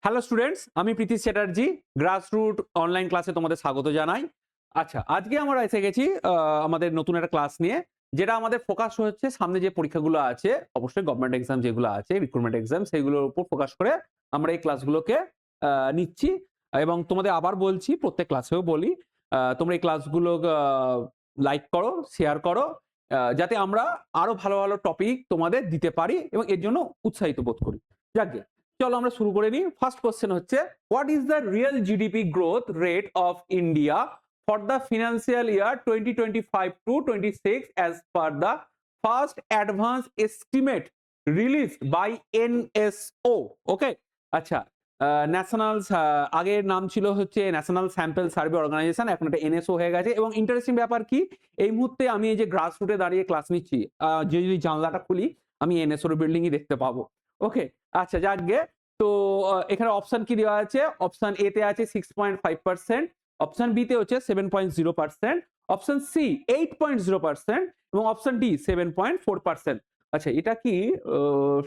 Hello students, আমি Pritish Chatterjee grassroot online ক্লাসে তোমাদের স্বাগত জানাই। আচ্ছা, আজকে আমরা এসে গেছি আমাদের নতুন একটা ক্লাস নিয়ে, যেটা আমাদের ফোকাস হচ্ছে সামনে যে পরীক্ষাগুলো আছে, অবশ্যই গভর্নমেন্ট এক্সাম যেগুলো আছে, রিক্রুটমেন্ট এক্সাম, সেইগুলোর উপর ফোকাস করে আমরা এই ক্লাসগুলোকে নিচ্ছি। এবং তোমাদের আবার বলছি, প্রত্যেক ক্লাসেও বলি, তোমরা এই ক্লাসগুলো লাইক করো, শেয়ার করো, যাতে আমরা আরো ভালো ভালো টপিক তোমাদের দিতে পারি এবং এর জন্য উৎসাহিত বোধ করি। যাকে চলো আমরা শুরু করে নিই। ফার্স্ট কোশ্চেন হচ্ছে, what is the real GDP growth rate of India for the financial year 2025 to 26 as per the first advance estimate released by NSO? ওকে, আচ্ছা, ন্যাশনাল আগের নাম ছিল হচ্ছে ন্যাশনাল স্যাম্পল সার্ভে অর্গানাইজেশন, এখন এটা এনএসও হয়ে গেছে। এবং ইন্টারেস্টিং ব্যাপার কি, এই মুহূর্তে আমি এই যে গ্রাসরুটে দাঁড়িয়ে ক্লাস নিচ্ছি, যে যদি জানলাটা খুলি আমি এনএসওর বিল্ডিংই দেখতে পাবো। ওকে, আচ্ছা, যাকগে। তো এখানে অপশন কি দেওয়া আছে? অপশন এ তে আছে 6.5%, অপশন বি তে হচ্ছে 7.0%, অপশন সি 8.0% এবং অপশন ডি 7.4%। আচ্ছা, এটা কি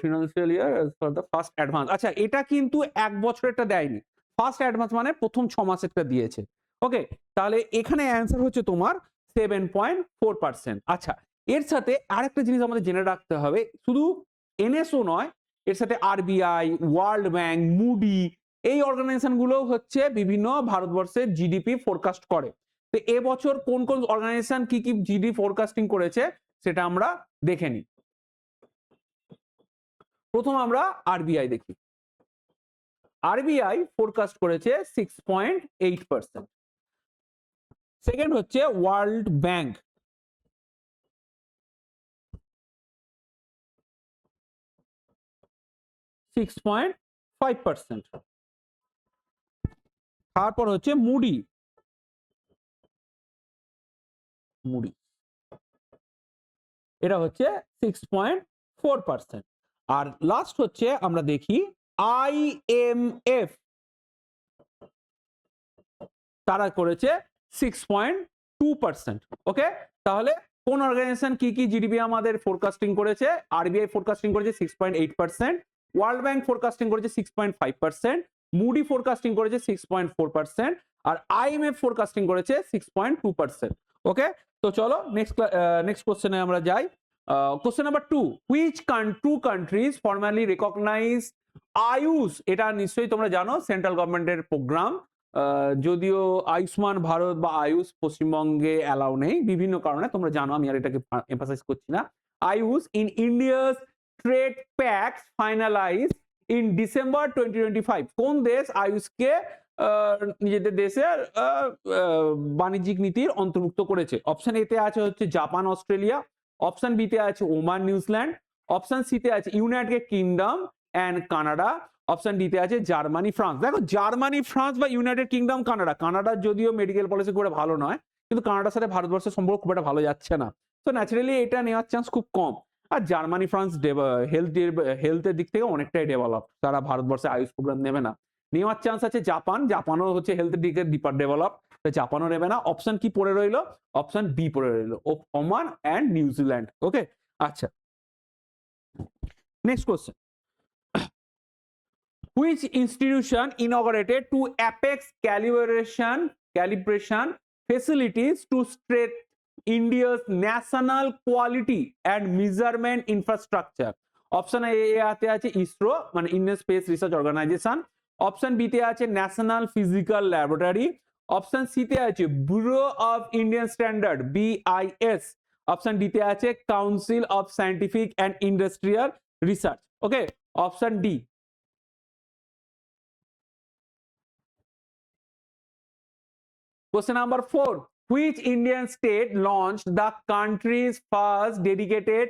financial year for the first advance? আচ্ছা, এটা কিন্তু এক বছরেরটা দেয়নি, ফার্স্ট অ্যাডভান্স মানে প্রথম 6 মাসেরটা দিয়েছে। ওকে, তাহলে এখানে অ্যান্সার হচ্ছে তোমার 7.4%। আচ্ছা, এর সাথে আরেকটা জিনিস আমাদের জেনে রাখতে হবে, শুধু এনএসও নয়, এর সাথে আরবিআই, ওয়ার্ল্ড ব্যাংক, মুডি, এই অর্গানাইজেশন গুলো হচ্ছে বিভিন্ন ভারতবর্ষের জিডিপি ফোরকাস্ট করে। তো এবছর কোন কোন অর্গানাইজেশন কি কি জিডিপি ফোরকাস্টিং করেছে সেটা আমরা দেখে নিই। প্রথম আমরা আরবিআই দেখি। আরবিআই ফোরকাস্ট করেছে 6.8%। সেকেন্ড হচ্ছে ওয়ার্ল্ড ব্যাংক, 6.5%। তারপর হচ্ছে মুডি, এটা হচ্ছে 6.4%। আর লাস্ট হচ্ছে আমরা দেখি আইএমএফ, তারা করেছে 6.2%। ওকে, তাহলে কোন অর্গানাইজেশন কি কি জিডিপি আমাদের ফোরকাস্টিং করেছে? আরবিআই ফোরকাস্টিং করেছে 6.8%, ওয়ার্ল্ড ব্যাংক ফোরকাস্টিং করেছে 6.5%, মুডি ফোরকাস্টিং করেছে 6.4%, আর আইএমএফ ফোরকাস্টিং করেছে 6.2%। ওকে, তো চলো নেক্সট কোশ্চেনে আমরা যাই। Question number 2, which two countries formally recognize AYUSH? এটা নিশ্চয়ই তোমরা জানো, সেন্ট্রাল গভর্নমেন্টের প্রোগ্রাম। যদিও আয়ুষ্মান ভারত বা আয়ুষ পশ্চিমবঙ্গে অ্যালাউ নেই বিভিন্ন কারণে, তোমরা জানো, আমি আর এটাকে এমফাসাইজ করছি না। AYUSH in India's trade pact finalize in December 2025। কোন দেশ আয়ুষকে নিজেদের দেশের বাণিজ্যিক নীতির অন্তর্ভুক্ত করেছে? অপশন এ তে আছে হচ্ছে জাপান, অস্ট্রেলিয়া, অপশন বি তে আছে ওমান, নিউজিল্যান্ড, অপশন সি তে আছে United kingdom and Canada, option D তে আছে জার্মানি, ফ্রান্স। দেখো, জার্মানি, ফ্রান্স বা ইউনাইটেড কিংডম, কানাডা, কানাডার যদিও মেডিকেল পলিসি করে ভালো নয়, কিন্তু কানাডার সাথে ভারতবর্ষের সম্পর্ক খুব একটা ভালো যাচ্ছে না, তো ন্যাচারালি এটা নেওয়ার চান্স খুব কম। আর জার্মানি, ফ্রান্স হেলথের দিক থেকে অনেকটাই ডেভেলপ, তারা ভারতবর্ষে আয়ুষ প্রোগ্রাম নেবে না। নেওয়ার চান্স আছে জাপান, জাপানও হচ্ছে হেলথের দিকে ডিপার ডেভেলপ, জাপানও নেবে না। অপশন কি পড়ে রইলো? অপশন বি পড়ে রইলো, ওমান অ্যান্ড নিউজিল্যান্ড। ওকে, আচ্ছা, next question, which institution inaugurated two apex calibration facilities to strengthen India's national quality and measurement infrastructure? Option A তে আছে ইসরো, মানে Indian space research organisation, option B তে আছে national physical laboratory, option C তে আছে bureau of Indian standard BIS, option D তে আছে council of scientific and industrial research. Okay, option D. Question number 4. Which Indian state launched the country's first dedicated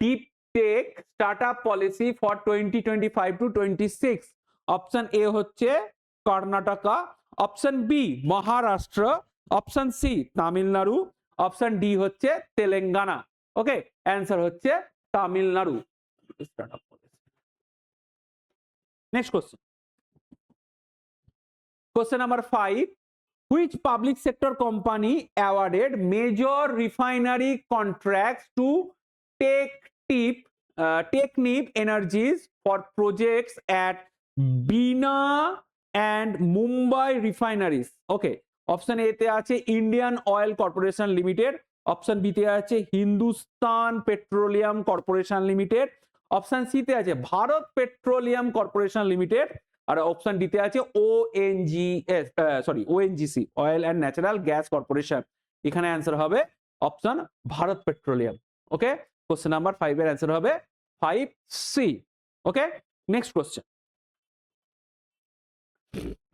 deep tech startup policy for 2025 to 26? Option A হচ্ছে Karnataka, option B Maharashtra, option C Tamil Nadu, option D হচ্ছে Telangana. Okay, answer হচ্ছে Tamil Nadu startup policy. Next question, question number 5. Which public sector company awarded major refinery contracts to Technip Energies for projects at Bina and Mumbai refineries. Okay, option A তে আছে Indian oil corporation limited, option B তে আছে Hindustan petroleum corporation limited, option C তে আছে Bharat petroleum corporation limited, আর option D তে আছে ONGC oil and natural gas corporation. এখানে অ্যান্সার হবে option Bharat petroleum. Okay, question number 5 এর অ্যান্সার হবে 5C। Okay, next question.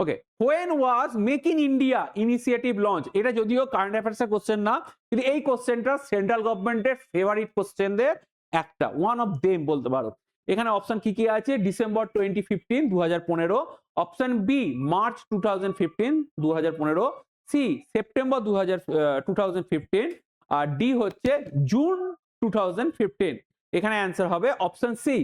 Okay, when was make in India initiative launch? এটা যদিও কারেন্ট অ্যাফেয়ার্সের কোশ্চেন না, কিন্তু এই কোশ্চেনটা সেন্ট্রাল গভর্নমেন্টের ফেভারিট কোশ্চেনদের একটা, ওয়ান অফ দেম বলতে পারো। এখানে অপশন কি কি আছে? December 2015 2015, option B March 2015 2015, C September 2015, আর ডি হচ্ছে জুন 2015। এখানে অ্যান্সার হবে অপশন সি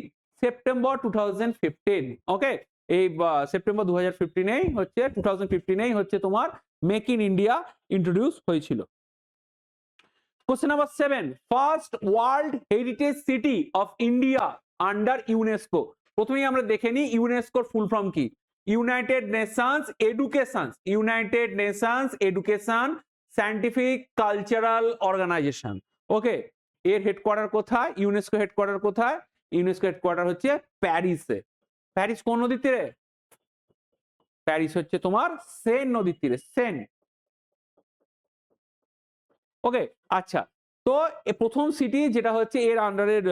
সেপ্টেম্বর 2015। ওকে, এই সেপ্টেম্বর 2015 হচ্ছে 2015 হচ্ছে তোমার মেক ইন ইন্ডিয়া ইন্ট্রোডিউস হয়েছিল। Question number 7, first world heritage city of India under UNESCO. প্রথমেই আমরা দেখে নিই ইউনেস্কোর ফুল ফর্ম কি। United Nations education, United Nations education scientific cultural organisation. Okay, এর হেডকোয়ার্টার কোথায়? ইউনেস্কো হেডকোয়ার্টার কোথায়? ইউনেস্কো হেডকোয়ার্টার হচ্ছে প্যারিসে। প্যারিস কোন নদীর তীরে? প্যারিস হচ্ছে তোমার সেন নদীর তীরে, সেন। ওকে, আচ্ছা, তো প্রথম সিটি যেটা হচ্ছে এর আন্ডারের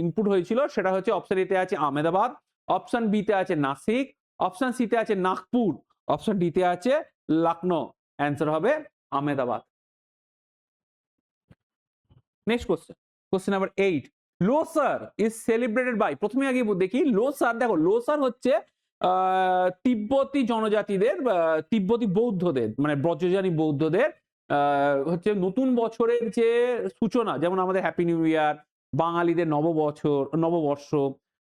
ইনপুট হয়েছিল সেটা হচ্ছে অপশন এ তে আছে আহমেদাবাদ, অপশন বি তে আছে নাসিক, অপশন সি তে আছে নাগপুর, অপশন ডি তে আছে লখনৌ। অ্যান্সার হবে Ahmedabad. Next question, question number 8, Losar is celebrated by. প্রথমে আগে দেখি লোসার। দেখো, লোসার হচ্ছে তিব্বতী জনজাতিদের, তিব্বতী বৌদ্ধদের, মানে ব্রজযানী বৌদ্ধদের হচ্ছে নতুন বছরের যে সূচনা, যেমন আমাদের হ্যাপি নিউ ইয়ার, বাঙালিদের নববর্ষ,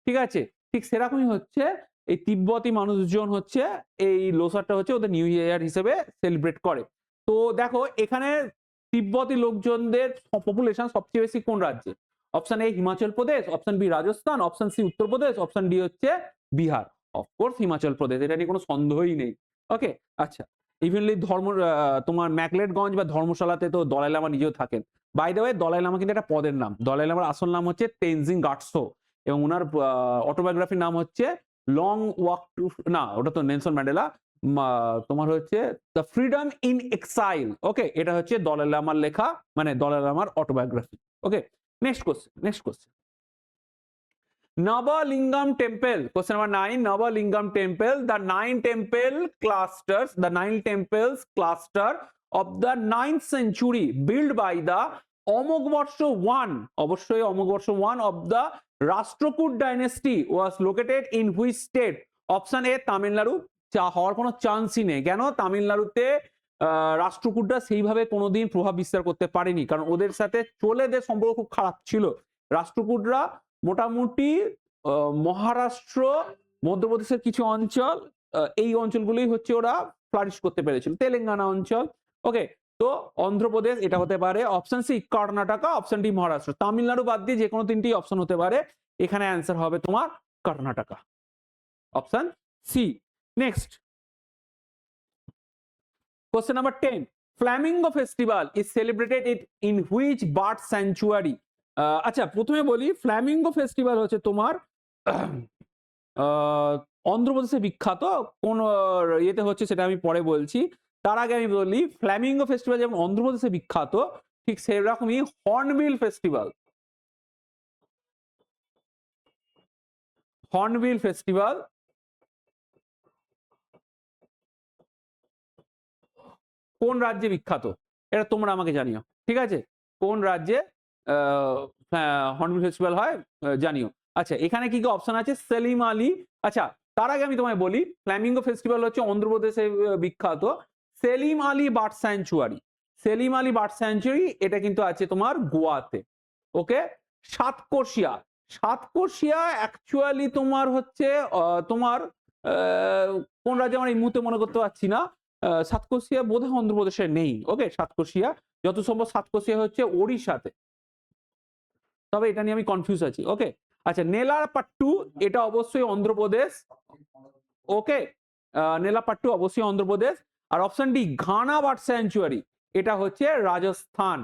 ঠিক আছে, ঠিক সেরকমই হচ্ছে এই তিব্বতী মানুষজন হচ্ছে এই লোসারটা হচ্ছে ওদের নিউ ইয়ার হিসেবে সেলিব্রেট করে। তো দেখো এখানে তিব্বতী লোকজনদের পপুলেশন সবচেয়ে বেশি কোন রাজ্যে? Option A Himachal Pradesh, option B Rajasthan, option C Uttar Pradesh, option D হচ্ছে বিহার। অফকোর্স হিমাচল প্রদেশ, এটা নিয়ে কোনো সন্দেহই নেই। ওকে, আচ্ছা, ইভেনলি তোমার ম্যাকলেটগঞ্জ বা ধর্মশালাতে তো দলাই লামা নিজেও থাকেন। By the way, Dalai Lama কিন্তু একটা পদের নাম। দলাই লামার আসল নাম হচ্ছে তেনজিং গাটসো, এবং ওনার অটোবায়োগ্রাফির নাম হচ্ছে লং ওয়াক টু, না ওটা তো নেলসন ম্যান্ডেলা, তোমার হচ্ছে the freedom in exile. Okay, এটা হচ্ছে দলাই লামার লেখা, মানে দলাই লামার autobiography. Okay, next question. Nabalingam Temple, question number 9, Nabalingam Temple, the nine temples cluster of the 9th century built by the Amogwarsha I, অবশ্যই অমোঘবর্ষ 1 of the Rashtrakud dynasty was located in which state? Option A Tamil Nadu, যা হওয়ার কোনো চান্সই নেই। কেন? তামিলনাড়ুতে রাষ্ট্রকূটরা সেইভাবে কোনোদিন প্রভাব বিস্তার করতে পারেনি, কারণ ওদের সাথে চোলেদের সম্পর্ক খুব খারাপ ছিল। রাষ্ট্রকূটরা মোটামুটি মহারাষ্ট্র, মধ্যপ্রদেশের কিছু অঞ্চল, এই অঞ্চলগুলোই হচ্ছে ওরা ফ্লারিশ করতে পেরেছিল, তেলেঙ্গানা অঞ্চল। ওকে, তো অন্ধ্রপ্রদেশ এটা হতে পারে, option C Karnataka, option D Maharashtra. Tamil Nadu বাদ দিয়ে যে কোনো তিনটি অপশন হতে পারে। এখানে অ্যান্সার হবে তোমার Karnataka, option C. Next, question number 10, flamingo festival is celebrated in which bird sanctuary? আচ্ছা, প্রথমে বলি ফ্ল্যামিঙ্গো ফেস্টিভ্যাল হচ্ছে তোমার অন্ধ্রপ্রদেশে বিখ্যাত। কোন ইয়েতে হচ্ছে সেটা আমি পরে বলছি। তার আগে আমি বলি ফ্ল্যামিঙ্গো ফেস্টিভ্যাল যেমন অন্ধ্রপ্রদেশে বিখ্যাত, ঠিক সেরকমই হর্নবিল ফেস্টিভ্যাল কোন রাজ্যে বিখ্যাত? এটা তোমরা আমাকে জানিও, ঠিক আছে? কোন রাজ্যে হর্নবিল ফেস্টিভ্যাল হয় জানিও। আচ্ছা, এখানে কি কি অপশন আছে? সেলিম আলী। আচ্ছা, তার আগে আমি তোমায় বলি ফ্ল্যামিঙ্গো ফেস্টিভ্যাল হচ্ছে অন্ধ্রপ্রদেশে বিখ্যাত Salim Ali bird sanctuary. Salim Ali bird sanctuary এটা কিন্তু আছে তোমার গোয়াতে। ওকে, সাতকোশিয়া অ্যাকচুয়ালি তোমার হচ্ছে তোমার কোন রাজ্যে, আমার এই মুহূর্তে মনে করতে পারছি না। সাতকোশিয়া বোধহয় অন্ধ্রপ্রদেশে নেই। ওকে, সাতকোশিয়া যত সম্ভব সাতকোশিয়া হচ্ছে ওড়িশাতে, তবে এটা নিয়ে আমি কনফিউজ আছি। ওকে, আচ্ছা, নেলাপাট্টু এটা অবশ্যই অন্ধ্রপ্রদেশ। ওকে, নেলাপাট্টু অবশ্যই অন্ধ্রপ্রদেশ। আর option D Ghana bird sanctuary, এটা হচ্ছে রাজস্থান।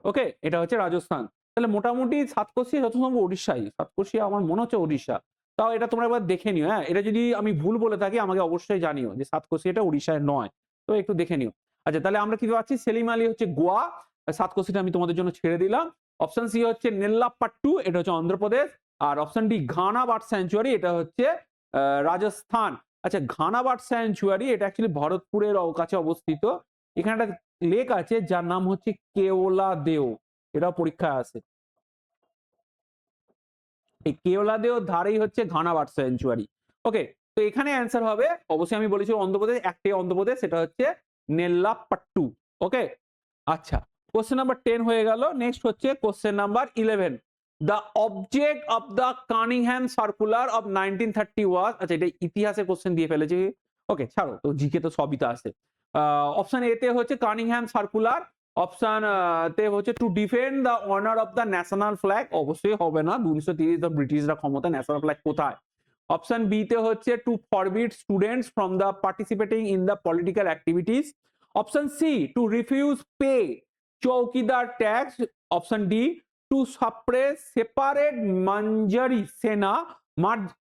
ওকে, এটা হচ্ছে রাজস্থান। তাহলে মোটামুটি সাতকোশিয়া যত সম্ভব উড়িষ্যাই, সাতকোশিয়া আমার মনে হচ্ছে উড়িষ্যা। তাও এটা তোমরা একবার দেখে নিও। হ্যাঁ, এটা যদি আমি ভুল বলে থাকি আমাকে অবশ্যই জানিও যে সাতকোশিয়াটা উড়িষ্যায় নয়, তো একটু দেখে নিও। আচ্ছা, তাহলে আমরা কি পাচ্ছি? সেলিম আলী হচ্ছে গোয়া, সাতকোশিয়াটা আমি তোমাদের জন্য ছেড়ে দিলাম। অপশন সি হচ্ছে নেল্লাপাট্টু, এটা হচ্ছে অন্ধ্রপ্রদেশ। আর option D Ghana bird sanctuary, এটা হচ্ছে রাজস্থান। আচ্ছা, ঘানা বার্ড স্যাংচুয়ারি এটা অ্যাকচুয়ালি ভরতপুরের কাছে অবস্থিত। এখানে একটা লেক আছে যার নাম হচ্ছে কেওলাদেও, এটাও পরীক্ষায় আসে। এই কেওলাদেও ধারেই হচ্ছে ঘানা বার্ড স্যাংচুয়ারি। ওকে, তো এখানে অ্যান্সার হবে অবশ্যই, আমি বলেছি অন্ধ্রপ্রদেশ, একটাই অন্ধ্রপ্রদেশ, সেটা হচ্ছে নেল্লাপাট্টু। ওকে, আচ্ছা, কোশ্চেন নাম্বার 10 হয়ে গেল। নেক্সট হচ্ছে question number 11। The object of the Cunningham circular of 1930 ওয়াজ, আচ্ছা এটা ইতিহাসের কোশ্চেন দিয়ে ফেলেছি। ওকে, ছাড়ো তো, জিকে তো সবই তো আসে। অপশন এ তে হচ্ছে কানিংহ্যাম সার্কুলার, অপশন তে হচ্ছে to defend the honour of the national flag, অবশ্যই হবে না, 1930 ব্রিটিশরা ক্ষমতা, ন্যাশনাল ফ্ল্যাগ কোথায়? অপশন বি তে হচ্ছে to forbid students from the participating in the political activities. Option C to refuse pay chowkidar tax. Option D to suppress separate Manjari Sena.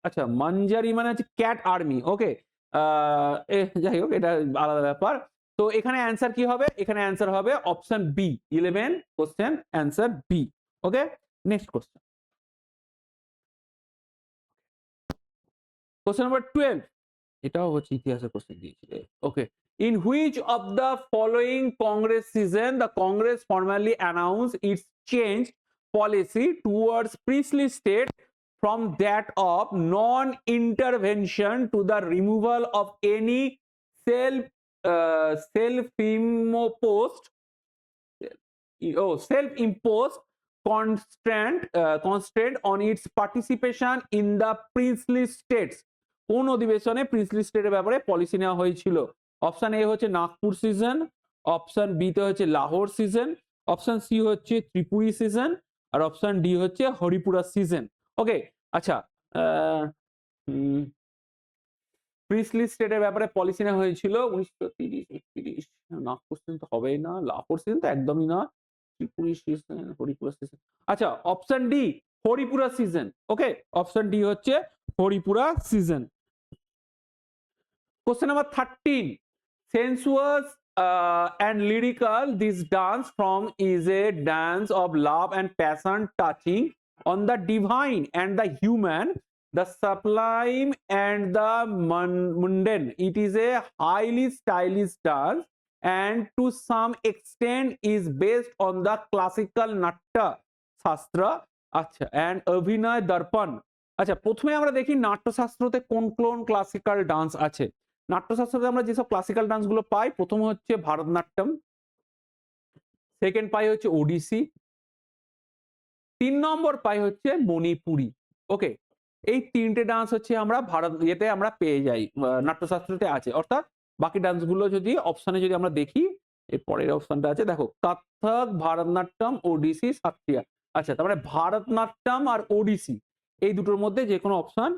আচ্ছা, মাঞ্জারি মানে হচ্ছে ক্যাট আর্মি। ওকে, যাই হোক, এটা আলাদা ব্যাপার। তো এখানে অ্যান্সার কি হবে? এখানে অ্যান্সার হবে option B, 11 question answer B. Okay, next question, question number 12। এটাও হচ্ছে ইতিহাসের কোশ্চেন দিয়েছিল। ওকে, in which of the following Congress session the Congress formally announce its change policy towards princely state from that of non-intervention to the removal of any self-imposed constraint on its participation in the princely states। কোন অধিবেশনে princely স্টেটের ব্যাপারে policy নেওয়া হয়েছিল? Option A হচ্ছে Nagpur season, option B তে হচ্ছে Lahore season, option C হচ্ছে ত্রিপুরি সিজন, আর অপশন ডি হচ্ছে হরিপুরা সিজন। ওকে, আচ্ছা, প্রিন্সলি স্টেটের ব্যাপারে পলিসি নেওয়া হয়েছিল 1930-31। নাগপুর সিজন তো হবেই না, লাহোর সিজন তো একদমই না, ত্রিপুরি সিজন, হরিপুরা সিজন। আচ্ছা, অপশন ডি হরিপুরা সিজন। ওকে, অপশন ডি হচ্ছে Haripura season. Question number 13. Sensuous and lyrical, this dance form is a dance of love and passion touching on the divine and the human, the sublime and the mundane. It is a highly stylish dance and to some extent is based on the classical Natta Shastra, আচ্ছা, and Abhinay Darpan। আচ্ছা, প্রথমে আমরা দেখি নাট্যশাস্ত্রতে কোন কোন classical dance আছে। নাট্যশাস্ত্রে আমরা যেসব ক্লাসিক্যাল ডান্স গুলো পাই, প্রথম হচ্ছে ভারতনাট্যম, সেকেন্ড পাই হচ্ছে ওডিসি, 3 নম্বর পাই হচ্ছে মণিপুরি। ওকে, এই তিনটে ডান্স হচ্ছে আমরা ইয়েতে আমরা পেয়ে যাই, নাট্যশাস্ত্রতে আছে। অর্থাৎ বাকি ডান্স গুলো যদি অপশনে যদি আমরা দেখি, এর পরের অপশনটা আছে দেখো, কত্থক, ভারতনাট্যম, ওডিসি, শাস্ত্রীয়। আচ্ছা, তার মানে ভারতনাট্যম আর ওডিসি এই দুটোর মধ্যে যে কোনো অপশন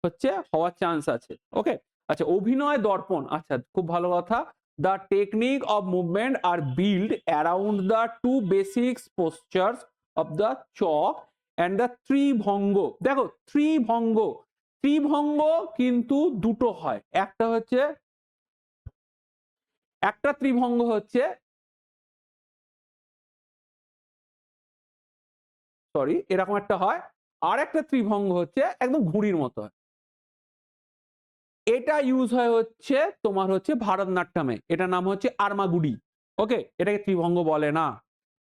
হচ্ছে হওয়ার চান্স আছে। ওকে, আচ্ছা, অভিনয় দর্পণ, আচ্ছা খুব ভালো কথা। The technique of movement are build around the two basic postures of the chauk and the tribhanga. দেখো, ত্রিভঙ্গ, ত্রিভঙ্গ কিন্তু দুটো হয়, একটা হচ্ছে, একটা ত্রিভঙ্গ হচ্ছে, সরি, এরকম একটা হয়, আর একটা ত্রিভঙ্গ হচ্ছে একদম ঘুড়ির মতো হয়। এটা ইউজ হয় হচ্ছে তোমার হচ্ছে ভারতনাট্যমে, এটার নাম হচ্ছে আর্মাগুডি। ওকে, এটাকে ত্রিভঙ্গ বলে না,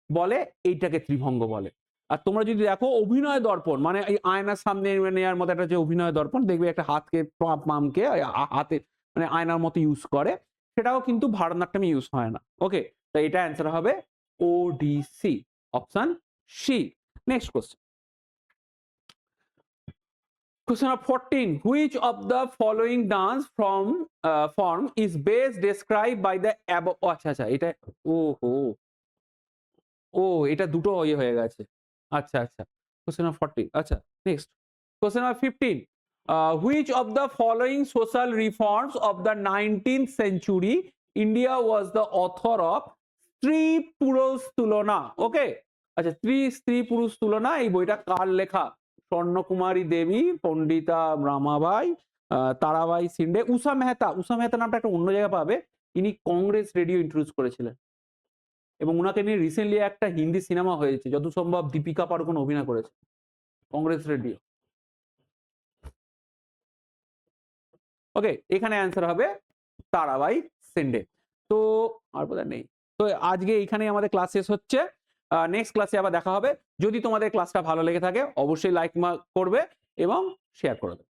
বলে এইটাকে ত্রিভঙ্গ বলে। আর তোমরা যদি দেখো অভিনয় দর্পণ মানে এই আয়নার সামনে নেওয়ার মতো একটা যে অভিনয় দর্পণ, দেখবে একটা হাতকে পামকে হাতে মানে আয়নার মতো ইউজ করে, সেটাও কিন্তু ভারতনাট্যমে ইউজ হয় না। ওকে, তো এটা অ্যান্সার হবে Odissi, option C. Next question, question number 14. Which of the following dance form is best described by the above? আচ্ছা আচ্ছা, এটা ও হো, ও এটা দুটো ইয়ে হয়ে গেছে। আচ্ছা আচ্ছা, Question number 40. Acha, next. Question number 15. Which of the following social reforms of the 19th century India was the author of স্ত্রী পুরুষ তুলনা? ওকে, আচ্ছা, স্ত্রী পুরুষ তুলনা এই বইটা কার লেখা? স্বর্ণকুমারী দেবী, পণ্ডিতা রামাবাই, তারাবাই সিন্ডে, উষা মেহতা। উষা মেহতা নামটা একটা অন্য জায়গায় পাবে, ইনি কংগ্রেস রেডিও ইন্ট্রোডিউস করেছিলেন এবং উনাকে নিয়ে রিসেন্টলি একটা হিন্দি সিনেমা হয়েছে, যত সম্ভব দীপিকা পাড়ুকোন অভিনয় করেছে, কংগ্রেস রেডিও। ওকে, এখানে অ্যান্সার হবে তারাবাই সিন্ডে। তো আর বোধহয় নেই। তো আজকে এইখানে আমাদের ক্লাস শেষ হচ্ছে। নেক্সট ক্লাসে আবার দেখা হবে। যদি তোমাদের ক্লাসটা ভালো লেগে থাকে অবশ্যই লাইক করবে এবং শেয়ার করে দেবে।